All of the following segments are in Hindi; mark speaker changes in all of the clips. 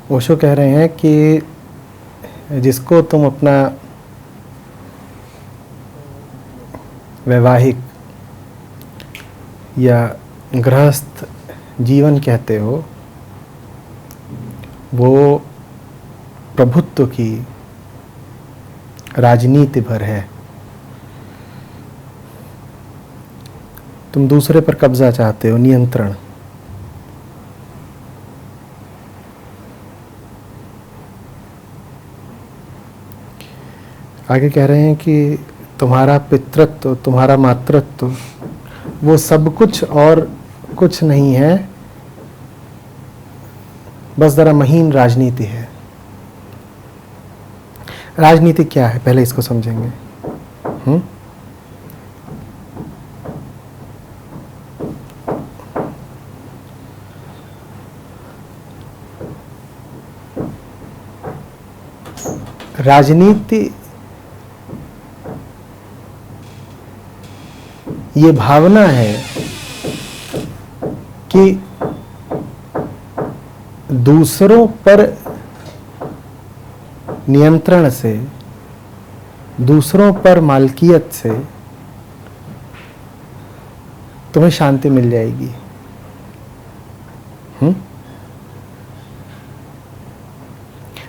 Speaker 1: ओशो कह रहे हैं कि जिसको तुम अपना वैवाहिक या गृहस्थ जीवन कहते हो, वो प्रभुत्व की राजनीति भर है। तुम दूसरे पर कब्जा चाहते हो, नियंत्रण। आगे कह रहे हैं कि तुम्हारा पितृत्व, तुम्हारा मातृत्व, वो सब कुछ और कुछ नहीं है, बस जरा महीन राजनीति है। राजनीति क्या है, पहले इसको समझेंगे। राजनीति ये भावना है कि दूसरों पर नियंत्रण से, दूसरों पर मालकियत से तुम्हें शांति मिल जाएगी।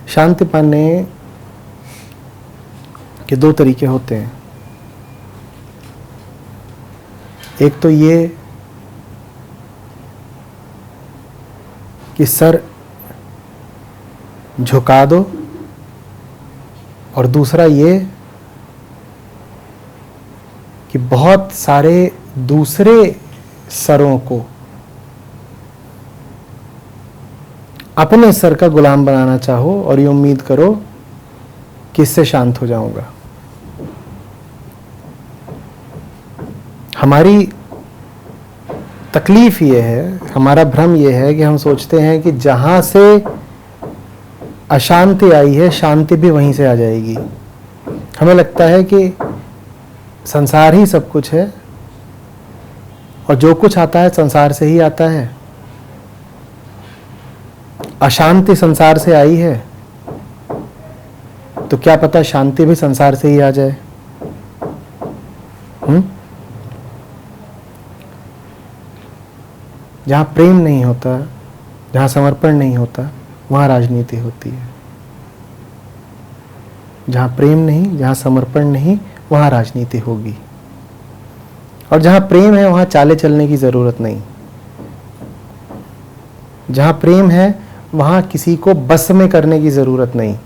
Speaker 1: शांति पाने के दो तरीके होते हैं। एक तो ये कि सर झुका दो, और दूसरा ये कि बहुत सारे दूसरे सरों को अपने सर का गुलाम बनाना चाहो और ये उम्मीद करो कि इससे शांत हो जाऊंगा। हमारी तकलीफ ये है, हमारा भ्रम ये है कि हम सोचते हैं कि जहां से अशांति आई है, शांति भी वहीं से आ जाएगी। हमें लगता है कि संसार ही सब कुछ है और जो कुछ आता है संसार से ही आता है। अशांति संसार से आई है तो क्या पता शांति भी संसार से ही आ जाए। जहां प्रेम नहीं होता, जहां समर्पण नहीं होता, वहां राजनीति होती है। जहां प्रेम नहीं, जहां समर्पण नहीं, वहां राजनीति होगी। और जहां प्रेम है वहां चाले चलने की जरूरत नहीं। जहां प्रेम है वहां किसी को बस में करने की जरूरत नहीं।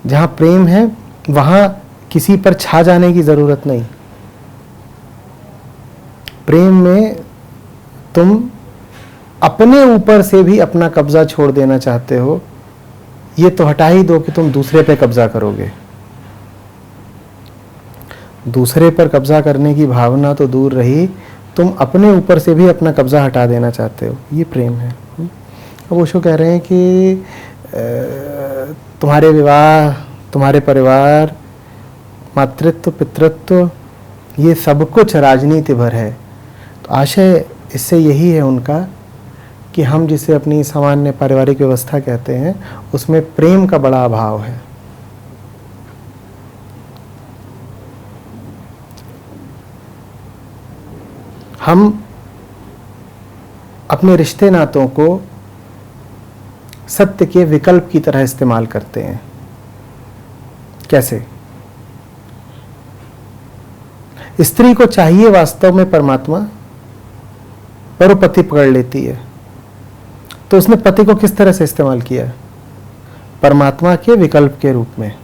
Speaker 1: जहां प्रेम है वहां किसी पर छा जाने की जरूरत नहीं। प्रेम में तुम अपने ऊपर से भी अपना कब्जा छोड़ देना चाहते हो। ये तो हटा ही दो कि तुम दूसरे पे कब्जा करोगे। दूसरे पर कब्जा करने की भावना तो दूर रही, तुम अपने ऊपर से भी अपना कब्जा हटा देना चाहते हो। ये प्रेम है। अब ओशो कह रहे हैं कि तुम्हारे विवाह, तुम्हारे परिवार, मातृत्व, पितृत्व, ये सब कुछ राजनीति भर है। तो आशय इससे यही है उनका कि हम जिसे अपनी सामान्य पारिवारिक व्यवस्था कहते हैं, उसमें प्रेम का बड़ा अभाव है। हम अपने रिश्ते नातों को सत्य के विकल्प की तरह इस्तेमाल करते हैं। कैसे? स्त्री को चाहिए वास्तव में परमात्मा, पर वो पति पकड़ लेती है। तो उसने पति को किस तरह से इस्तेमाल किया? परमात्मा के विकल्प के रूप में।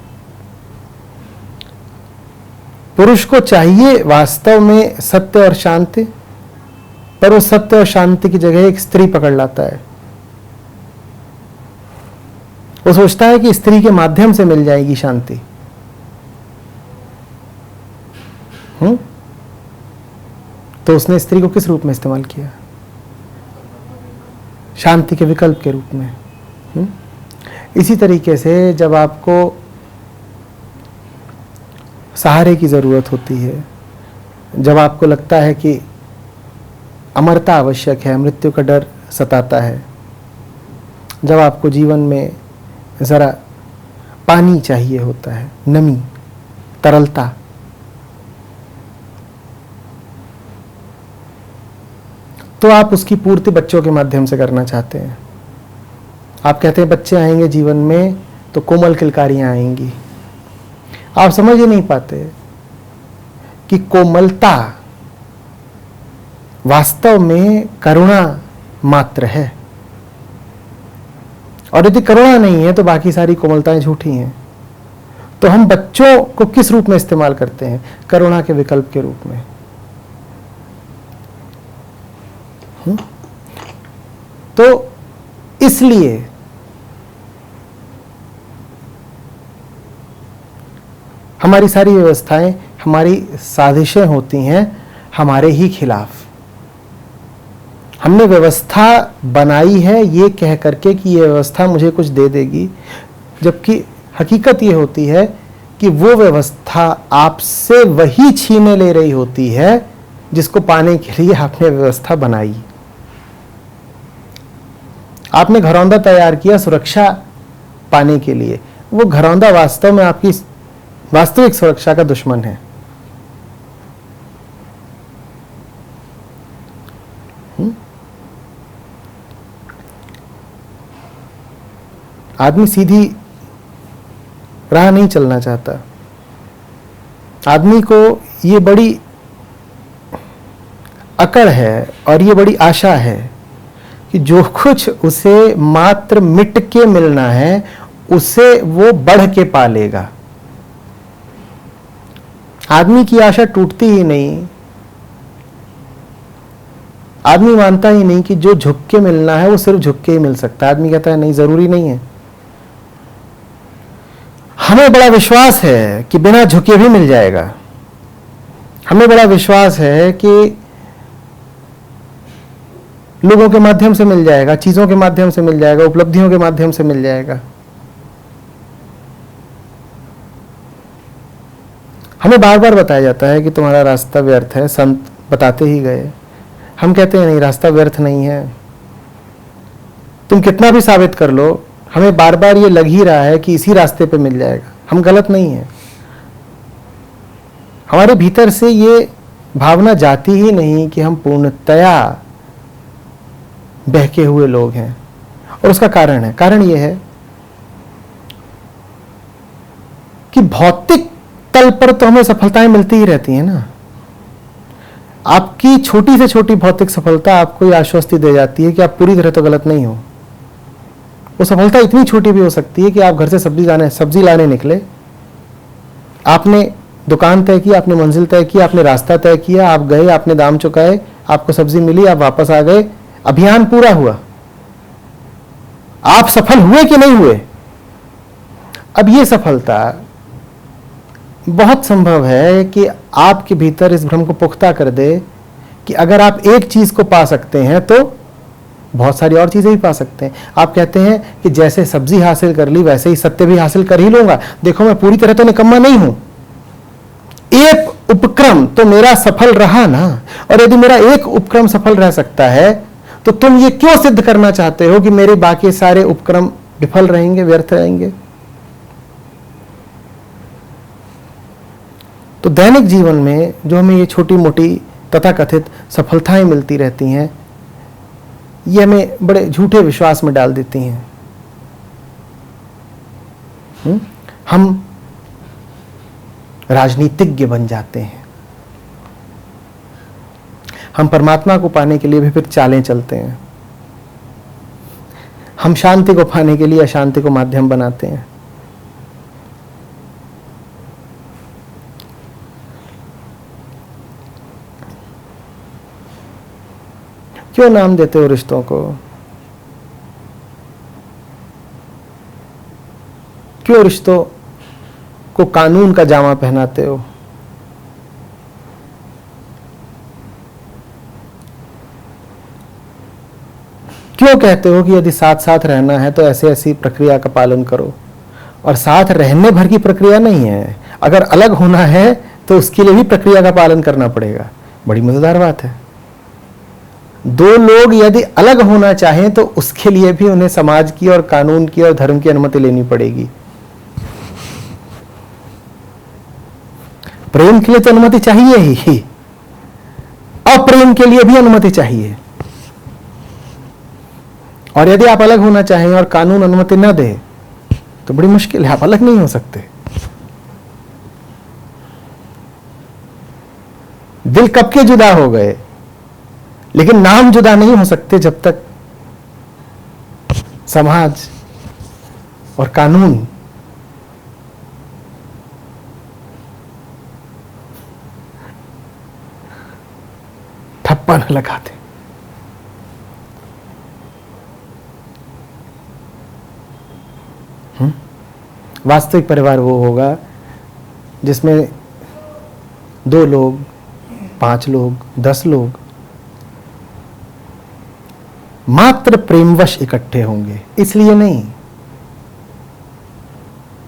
Speaker 1: पुरुष को चाहिए वास्तव में सत्य और शांति, पर वो सत्य और शांति की जगह एक स्त्री पकड़ लाता है। वो सोचता है कि स्त्री के माध्यम से मिल जाएगी शांति। तो उसने स्त्री को किस रूप में इस्तेमाल किया? शांति के विकल्प के रूप में। इसी तरीके से जब आपको सहारे की जरूरत होती है, जब आपको लगता है कि अमरता आवश्यक है, मृत्यु का डर सताता है, जब आपको जीवन में ज़रा पानी चाहिए होता है, नमी, तरलता, तो आप उसकी पूर्ति बच्चों के माध्यम से करना चाहते हैं। आप कहते हैं बच्चे आएंगे जीवन में तो कोमल किलकारियां आएंगी। आप समझ ही नहीं पाते कि कोमलता वास्तव में करुणा मात्र है, और यदि करुणा नहीं है तो बाकी सारी कोमलताएं झूठी हैं। तो हम बच्चों को किस रूप में इस्तेमाल करते हैं? करुणा के विकल्प के रूप में। तो इसलिए हमारी सारी व्यवस्थाएं, हमारी साजिशें होती हैं हमारे ही खिलाफ। हमने व्यवस्था बनाई है ये कह करके कि ये व्यवस्था मुझे कुछ दे देगी, जबकि हकीकत ये होती है कि वो व्यवस्था आपसे वही छीने ले रही होती है जिसको पाने के लिए आपने व्यवस्था बनाई। आपने घरौंदा तैयार किया सुरक्षा पाने के लिए, वो घरौंदा वास्तव में आपकी वास्तविक सुरक्षा का दुश्मन है। आदमी सीधी राह नहीं चलना चाहता। आदमी को ये बड़ी अकड़ है और ये बड़ी आशा है कि जो कुछ उसे मात्र मिट के मिलना है उसे वो बढ़ के पा लेगा। आदमी की आशा टूटती ही नहीं। आदमी मानता ही नहीं कि जो झुक के मिलना है वो सिर्फ झुक के ही मिल सकता है। आदमी कहता है नहीं, जरूरी नहीं है। हमें बड़ा विश्वास है कि बिना झुके भी मिल जाएगा। हमें बड़ा विश्वास है कि लोगों के माध्यम से मिल जाएगा, चीजों के माध्यम से मिल जाएगा, उपलब्धियों के माध्यम से मिल जाएगा। हमें बार बार बताया जाता है कि तुम्हारा रास्ता व्यर्थ है, संत बताते ही गए। हम कहते हैं नहीं, रास्ता व्यर्थ नहीं है। तुम कितना भी साबित कर लो, हमें बार बार ये लग ही रहा है कि इसी रास्ते पे मिल जाएगा। हम गलत नहीं है। हमारे भीतर से ये भावना जाती ही नहीं कि हम पूर्णतया बहके हुए लोग हैं। और उसका कारण यह है कि भौतिक तल पर तो हमें सफलताएं मिलती ही रहती हैं ना। आपकी छोटी से छोटी भौतिक सफलता आपको ये आश्वस्ति दे जाती है कि आप पूरी तरह तो गलत नहीं हो। वो सफलता इतनी छोटी भी हो सकती है कि आप घर से सब्जी लाने निकले, आपने दुकान तय की, आपने मंजिल तय की, आपने रास्ता तय किया, आप गए, आपने दाम चुकाए, आपको सब्जी मिली, आप वापस आ गए, अभियान पूरा हुआ। आप सफल हुए कि नहीं हुए? अब ये सफलता बहुत संभव है कि आपके भीतर इस भ्रम को पुख्ता कर दे कि अगर आप एक चीज को पा सकते हैं तो बहुत सारी और चीजें भी पा सकते हैं। आप कहते हैं कि जैसे सब्जी हासिल कर ली वैसे ही सत्य भी हासिल कर ही लूंगा। देखो मैं पूरी तरह तो निकम्मा नहीं हूं, एक उपक्रम तो मेरा सफल रहा ना। और यदि मेरा एक उपक्रम सफल रह सकता है तो तुम ये क्यों सिद्ध करना चाहते हो कि मेरे बाकी सारे उपक्रम विफल रहेंगे, व्यर्थ रहेंगे? तो दैनिक जीवन में जो हमें ये छोटी मोटी तथाकथित सफलताएं मिलती रहती हैं, ये हमें बड़े झूठे विश्वास में डाल देती हैं। हम राजनीतिज्ञ बन जाते हैं। हम परमात्मा को पाने के लिए भी फिर चालें चलते हैं। हम शांति को पाने के लिए अशांति को माध्यम बनाते हैं। क्यों नाम देते हो रिश्तों को? क्यों रिश्तों को कानून का जामा पहनाते हो? क्यों कहते हो कि यदि साथ साथ रहना है तो ऐसे ऐसी प्रक्रिया का पालन करो? और साथ रहने भर की प्रक्रिया नहीं है, अगर अलग होना है तो उसके लिए भी प्रक्रिया का पालन करना पड़ेगा। बड़ी मजेदार बात है। दो लोग यदि अलग होना चाहें तो उसके लिए भी उन्हें समाज की और कानून की और धर्म की अनुमति लेनी पड़ेगी। प्रेम के लिए तो अनुमति चाहिए ही, अप्रेम के लिए भी अनुमति चाहिए। और यदि आप अलग होना चाहें और कानून अनुमति न दे तो बड़ी मुश्किल है, आप अलग नहीं हो सकते। दिल कब के जुदा हो गए, लेकिन नाम जुदा नहीं हो सकते जब तक समाज और कानून ठप्पा न लगाते। वास्तविक परिवार वो होगा जिसमें 2 लोग, 5 लोग, 10 लोग मात्र प्रेमवश इकट्ठे होंगे, इसलिए नहीं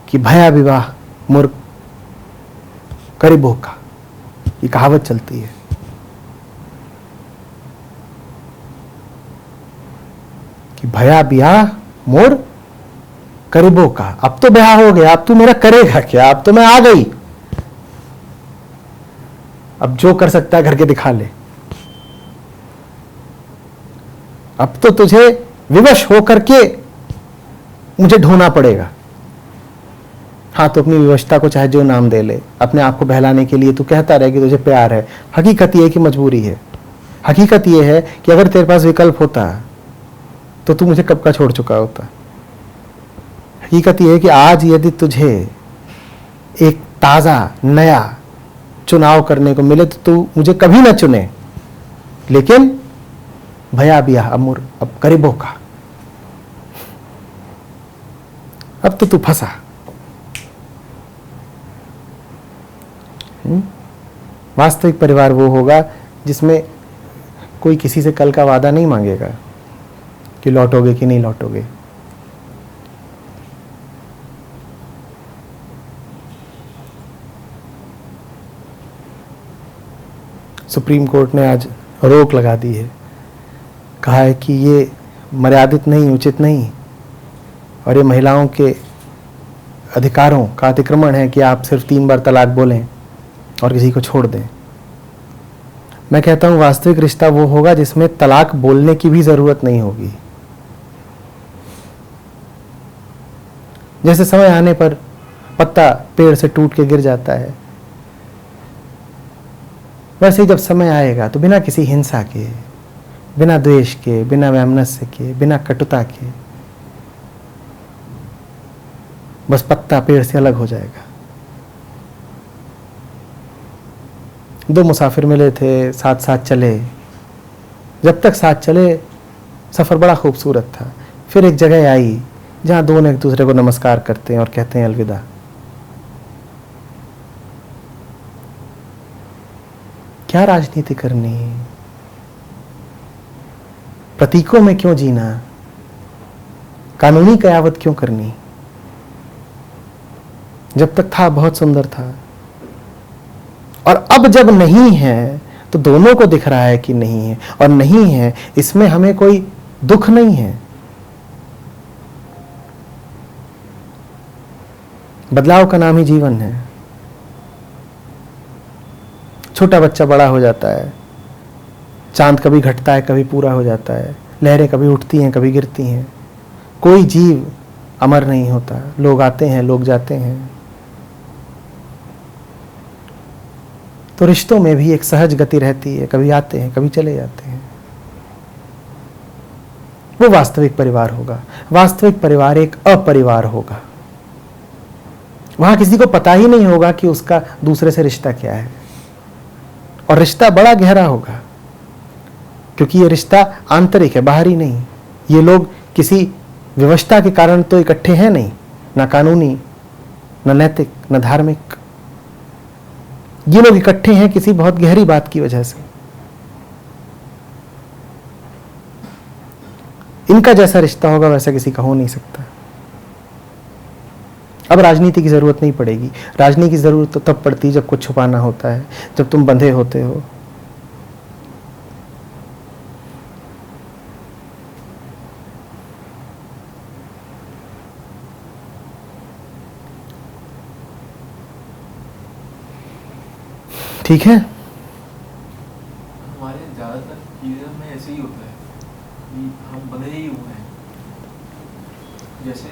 Speaker 1: कि भया विवाह मूर्ख करीबों का, ये कहावत चलती है। कि भया ब्याह मोर करीबों का, अब तो ब्याह हो गया, अब तू मेरा करेगा क्या, अब तो मैं आ गई, अब जो कर सकता है करके दिखा ले, अब तो तुझे विवश होकर के मुझे ढूंढना पड़ेगा। हाँ, तो अपनी विवशता को चाहे जो नाम दे ले, अपने आप को बहलाने के लिए तू कहता रहे कि तुझे प्यार है, हकीकत यह है कि मजबूरी है। हकीकत यह है कि अगर तेरे पास विकल्प होता तो तू मुझे कब का छोड़ चुका होता। हकीकत यह है कि आज यदि तुझे एक ताजा नया चुनाव करने को मिले तो तू मुझे कभी ना चुने, लेकिन भया बिया अमूर अब करीबों का, अब तो तू फंसा। वास्तविक परिवार वो होगा जिसमें कोई किसी से कल का वादा नहीं मांगेगा कि लौटोगे कि नहीं लौटोगे। सुप्रीम कोर्ट ने आज रोक लगा दी है, कहा है कि ये मर्यादित नहीं, उचित नहीं, और ये महिलाओं के अधिकारों का अतिक्रमण है कि आप सिर्फ 3 बार तलाक बोलें और किसी को छोड़ दें। मैं कहता हूं वास्तविक रिश्ता वो होगा जिसमें तलाक बोलने की भी जरूरत नहीं होगी। जैसे समय आने पर पत्ता पेड़ से टूट के गिर जाता है, वैसे ही जब समय आएगा तो बिना किसी हिंसा के, बिना द्वेष के, बिना वैमनस्य के, बिना कटुता के, बस पत्ता पेड़ से अलग हो जाएगा। 2 मुसाफिर मिले थे, साथ साथ चले, जब तक साथ चले सफर बड़ा खूबसूरत था। फिर एक जगह आई जहां दोनों एक दूसरे को नमस्कार करते हैं और कहते हैं अलविदा। क्या राजनीति करनी, प्रतीकों में क्यों जीना, कानूनी कयावत क्यों करनी। जब तक था बहुत सुंदर था, और अब जब नहीं है तो दोनों को दिख रहा है कि नहीं है, और नहीं है इसमें हमें कोई दुख नहीं है। बदलाव का नाम ही जीवन है। छोटा बच्चा बड़ा हो जाता है, चांद कभी घटता है कभी पूरा हो जाता है, लहरें कभी उठती हैं कभी गिरती हैं, कोई जीव अमर नहीं होता, लोग आते हैं लोग जाते हैं। तो रिश्तों में भी एक सहज गति रहती है, कभी आते हैं कभी चले जाते हैं। वो वास्तविक परिवार होगा। वास्तविक परिवार एक अपरिवार होगा। वहां किसी को पता ही नहीं होगा कि उसका दूसरे से रिश्ता क्या है, और रिश्ता बड़ा गहरा होगा, क्योंकि ये रिश्ता आंतरिक है, बाहरी नहीं। ये लोग किसी व्यवस्था के कारण तो इकट्ठे हैं नहीं, ना कानूनी, ना नैतिक, ना धार्मिक। ये लोग इकट्ठे हैं किसी बहुत गहरी बात की वजह से। इनका जैसा रिश्ता होगा वैसा किसी का हो नहीं सकता। अब राजनीति की जरूरत नहीं पड़ेगी। राजनीति की जरूरत तो तब पड़ती है जब कुछ छुपाना होता है, जब तुम बंधे होते हो। ठीक है।
Speaker 2: हमारे ज़्यादातर चीज़ों में ऐसे ही होता है कि हम बंधे ही हुए हैं। जैसे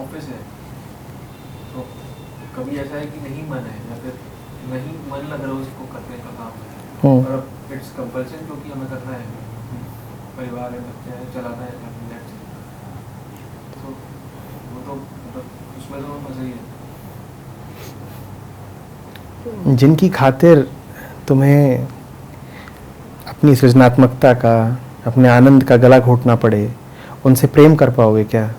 Speaker 2: ऑफिस है तो कभी ऐसा है कि नहीं मन है या फिर नहीं मन लग रहा है उसको करने का काम है, और अब इट्स कंपल्सन क्योंकि हमें करना है, परिवार है, बच्चे हैं, चलाना है फैमिली है, तो वो तो मतलब उसमें तो मज़ा ही है।
Speaker 1: जिनकी खातिर तुम्हें अपनी सृजनात्मकता का, अपने आनंद का गला घोटना पड़े, उनसे प्रेम कर पाओगे क्या?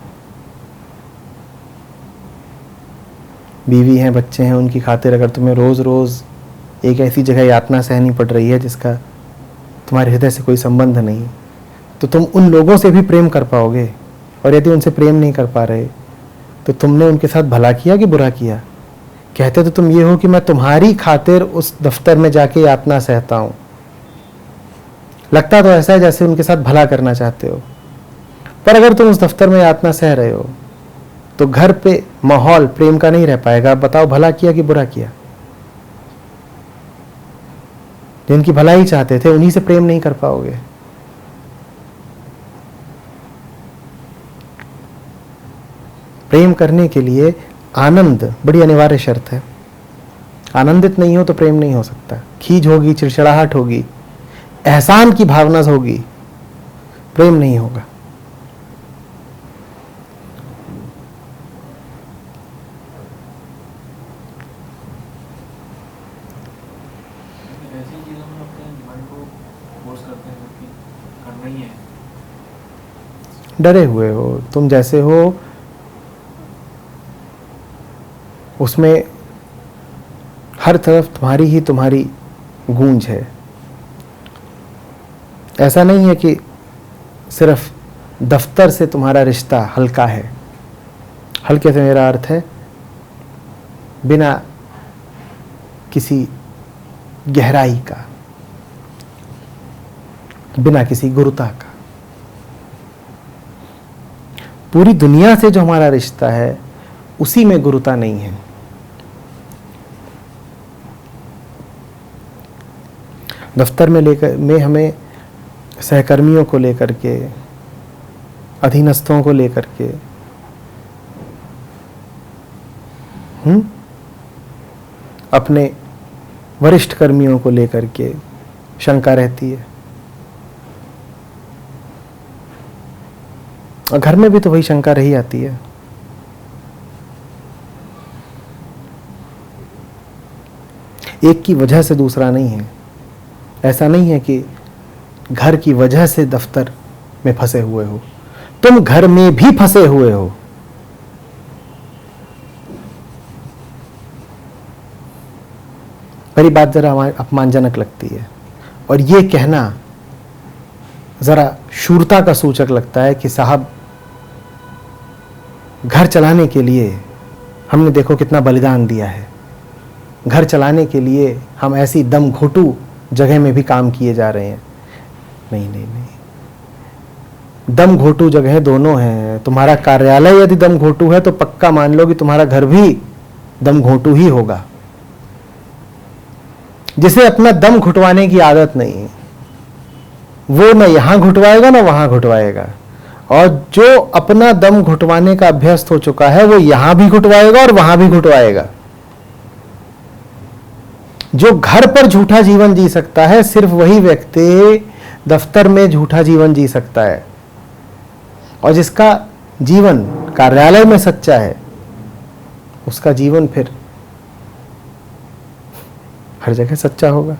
Speaker 1: बीवी हैं, बच्चे हैं, उनकी खातिर अगर तुम्हें रोज़ रोज़ एक ऐसी जगह यातना सहनी पड़ रही है जिसका तुम्हारे हृदय से कोई संबंध नहीं, तो तुम उन लोगों से भी प्रेम कर पाओगे? और यदि उनसे प्रेम नहीं कर पा रहे तो तुमने उनके साथ भला किया कि बुरा किया? कहते तो तुम ये हो कि मैं तुम्हारी खातिर उस दफ्तर में जाके यातना सहता हूं। लगता तो ऐसा है जैसे उनके साथ भला करना चाहते हो, पर अगर तुम उस दफ्तर में यातना सह रहे हो तो घर पे माहौल प्रेम का नहीं रह पाएगा। बताओ भला किया कि बुरा किया? जिनकी भलाई चाहते थे उन्हीं से प्रेम नहीं कर पाओगे। प्रेम करने के लिए आनंद बड़ी अनिवार्य शर्त है। आनंदित नहीं हो तो प्रेम नहीं हो सकता। खीज होगी, चिड़चिड़ाहट होगी, एहसान की भावना होगी, प्रेम नहीं होगा।
Speaker 2: ऐसी चीज़ों में अपने मन को फोर्स करते हैं कि करना ही है।
Speaker 1: डरे हुए हो तुम, जैसे हो उसमें हर तरफ तुम्हारी ही तुम्हारी गूंज है। ऐसा नहीं है कि सिर्फ दफ्तर से तुम्हारा रिश्ता हल्का है। हल्के से मेरा अर्थ है बिना किसी गहराई का, बिना किसी गुरुता का। पूरी दुनिया से जो हमारा रिश्ता है उसी में गुरुता नहीं है। दफ्तर में हमें सहकर्मियों को लेकर के, अधीनस्थों को लेकर के अपने वरिष्ठ कर्मियों को लेकर के शंका रहती है। और घर में भी तो वही शंका रही आती है। एक की वजह से दूसरा नहीं है। ऐसा नहीं है कि घर की वजह से दफ्तर में फंसे हुए हो, तुम घर में भी फंसे हुए हो। मेरी बात जरा अपमानजनक लगती है और ये कहना जरा शूरता का सूचक लगता है कि साहब घर चलाने के लिए हमने देखो कितना बलिदान दिया है। घर चलाने के लिए हम ऐसी दम घोटू जगह में भी काम किए जा रहे हैं। नहीं नहीं नहीं, दम घोटू जगह दोनों हैं। तुम्हारा कार्यालय यदि दम घोटू है तो पक्का मान लो कि तुम्हारा घर भी दम घोटू ही होगा। जिसे अपना दम घुटवाने की आदत नहीं, वो न यहां घुटवाएगा ना वहां घुटवाएगा। और जो अपना दम घुटवाने का अभ्यस्त हो चुका है वो यहां भी घुटवाएगा और वहां भी घुटवाएगा। जो घर पर झूठा जीवन जी सकता है सिर्फ वही व्यक्ति दफ्तर में झूठा जीवन जी सकता है। और जिसका जीवन कार्यालय में सच्चा है उसका जीवन फिर हर जगह सच्चा होगा।